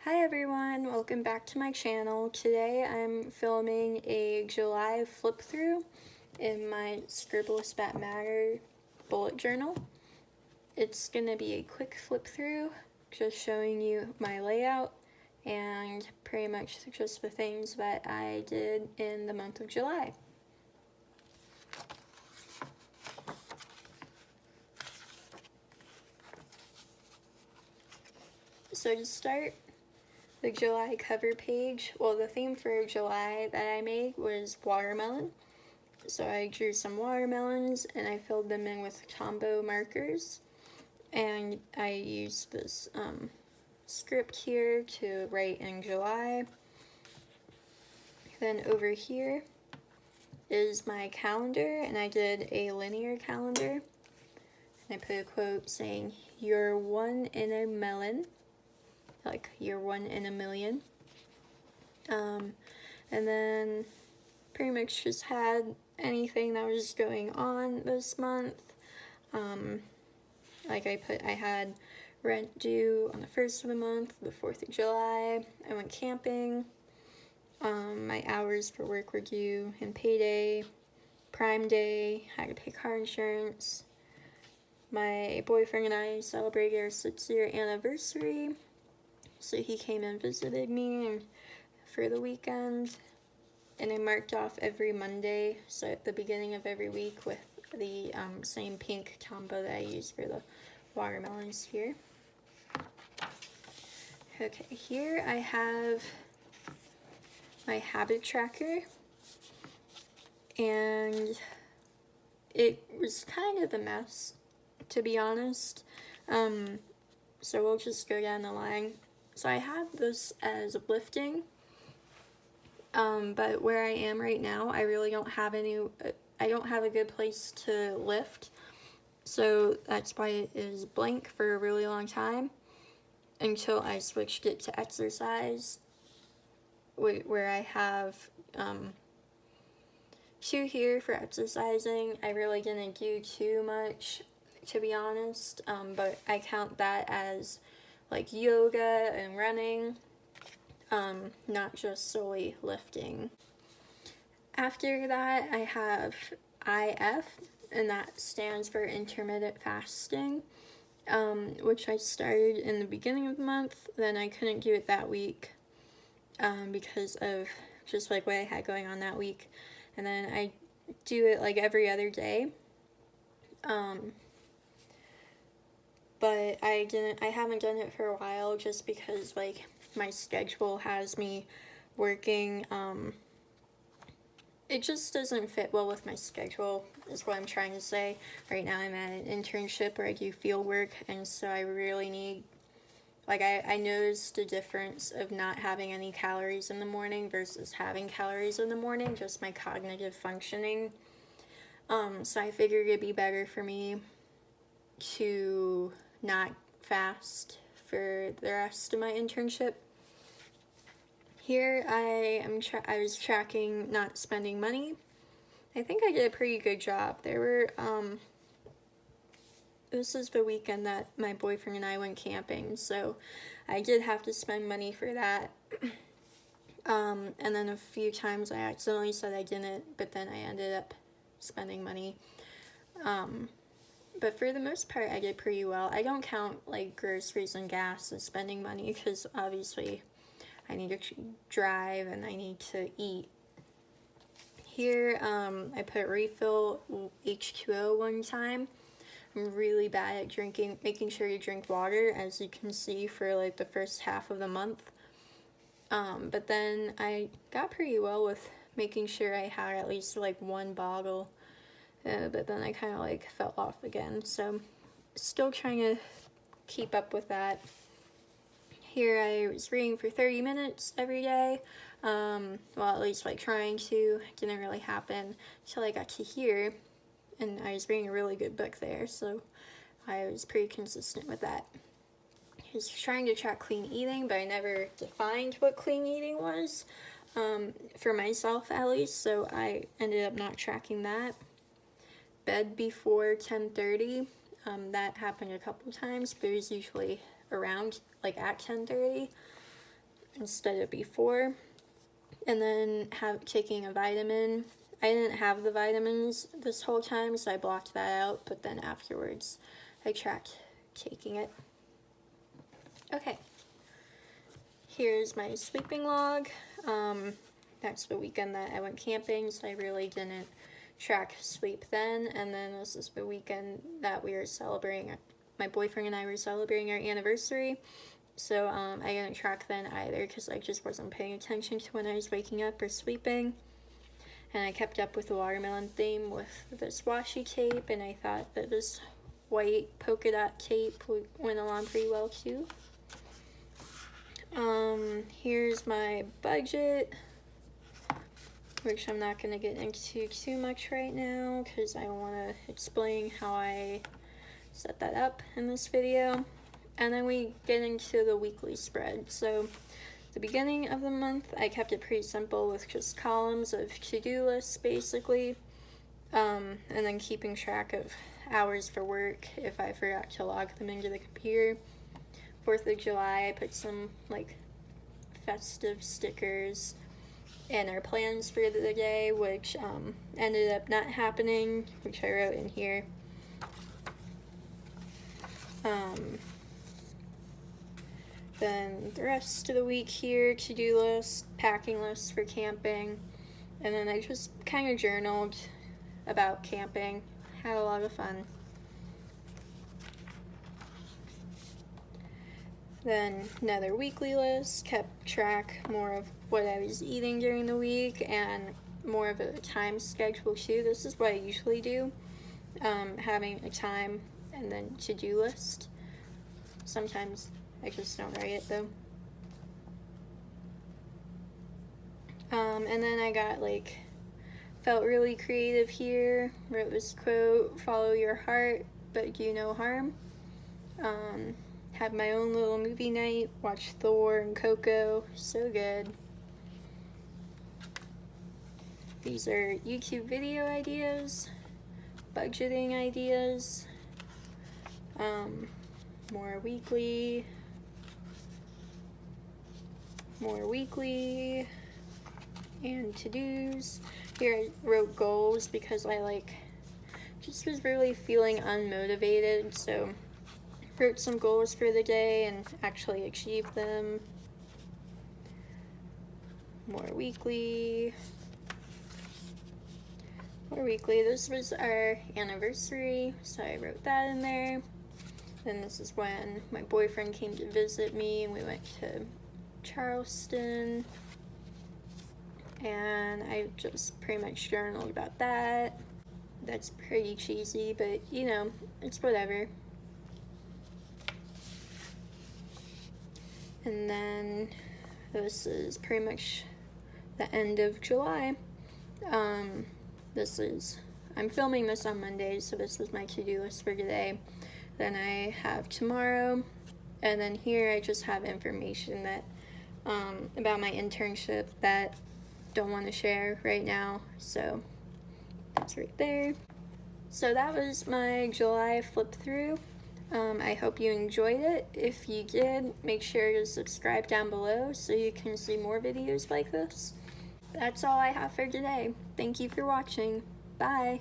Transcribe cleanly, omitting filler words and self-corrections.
Hi everyone, welcome back to my channel. Today I'm filming a July flip through in my Scribbleless Bat Matter bullet journal. It's gonna be a quick flip through, just showing you my layout and pretty much just the things that I did in the month of July. So to start, the July cover page, well, the theme for July that I made was watermelon. So I drew some watermelons and I filled them in with Tombow markers. And I used this script here to write in July. Then over here is my calendar, and I did a linear calendar. And I put a quote saying, "You're one in a melon," like you're one in a million. And then pretty much just had anything that was going on this month. Like I had rent due on the 1st of the month, the 4th of July. I went camping. My hours for work were due, and payday, Prime Day, had to pay car insurance. My boyfriend and I celebrated our 6-year anniversary, so he came and visited me for the weekend. And I marked off every Monday, so at the beginning of every week, with the same pink Tombow that I used for the watermelons here. Okay, here I have my habit tracker, and it was kind of a mess, to be honest. So we'll just go down the line. So I have this as lifting, but where I am right now, I really don't have I don't have a good place to lift. So that's why it is blank for a really long time, until I switched it to exercise, where I have 2 here for exercising. I really didn't do too much, to be honest, but I count that as like yoga and running, not just solely lifting. After that, I have IF, and that stands for intermittent fasting, which I started in the beginning of the month. Then I couldn't do it that week because of just like what I had going on that week. And then I do it like every other day. But I haven't done it for a while, just because like my schedule has me working, it just doesn't fit well with my schedule, is what I'm trying to say. Right now I'm at an internship where I do field work, and so I really need, like, I noticed the difference of not having any calories in the morning versus having calories in the morning, just my cognitive functioning. So I figured it'd be better for me to not fast for the rest of my internship. Here I was tracking not spending money. I think I did a pretty good job. There were this is the weekend that my boyfriend and I went camping, so I did have to spend money for that. And then a few times I accidentally said I didn't, but then I ended up spending money. But for the most part, I did pretty well. I don't count like groceries and gas as spending money, because obviously I need to drive and I need to eat. Here, I put refill H2O one time. I'm really bad at making sure you drink water, as you can see, for like the first half of the month. But then I got pretty well with making sure I had at least like 1 bottle. But then I kind of like fell off again. So still trying to keep up with that. Here I was reading for 30 minutes every day. Well, at least like trying to. It didn't really happen until I got to here, and I was reading a really good book there, so I was pretty consistent with that. I was trying to track clean eating, but I never defined what clean eating was, for myself at least, so I ended up not tracking that. Bed before 10:30, that happened a couple times, but it was usually around like at 10:30. instead of before. And then taking a vitamin. I didn't have the vitamins this whole time, so I blocked that out, but then afterwards I tracked taking it. Okay, here's my sleeping log. That's the weekend that I went camping, so I really didn't track sleep then. And then this is the weekend that we were celebrating, my boyfriend and I were celebrating our anniversary. So I didn't track then either because I just wasn't paying attention to when I was waking up or sleeping. And I kept up with the watermelon theme with this washi tape, and I thought that this white polka dot tape went along pretty well too. Here's my budget, which I'm not going to get into too much right now because I want to explain how I set that up in this video. And then we get into the weekly spread. So the beginning of the month, I kept it pretty simple with just columns of to-do lists basically, and then keeping track of hours for work if I forgot to log them into the computer. 4th of July, I put some like festive stickers and our plans for the day, which ended up not happening, which I wrote in here. Then the rest of the week here, to-do list, packing list for camping, and then I just kind of journaled about camping, had a lot of fun. Then another weekly list, kept track more of what I was eating during the week and more of a time schedule too. This is what I usually do, having a time and then to-do list. Sometimes I just don't write it though. And then I got felt really creative here, wrote this quote, follow your heart, but do no harm. Had my own little movie night, watched Thor and Coco, so good. These are YouTube video ideas, budgeting ideas, more weekly, and to-dos. Here I wrote goals because I just was really feeling unmotivated, so wrote some goals for the day and actually achieved them. More weekly. This was our anniversary, so I wrote that in there. Then this is when my boyfriend came to visit me and we went to Charleston. And I just pretty much journaled about that. That's pretty cheesy, but you know, it's whatever. And then this is pretty much the end of July. I'm filming this on Monday, so this was my to-do list for today. Then I have tomorrow, and then here I just have information that about my internship that don't want to share right now, so that's right there. So that was my July flip through. I hope you enjoyed it. If you did, make sure to subscribe down below so you can see more videos like this. That's all I have for today. Thank you for watching. Bye.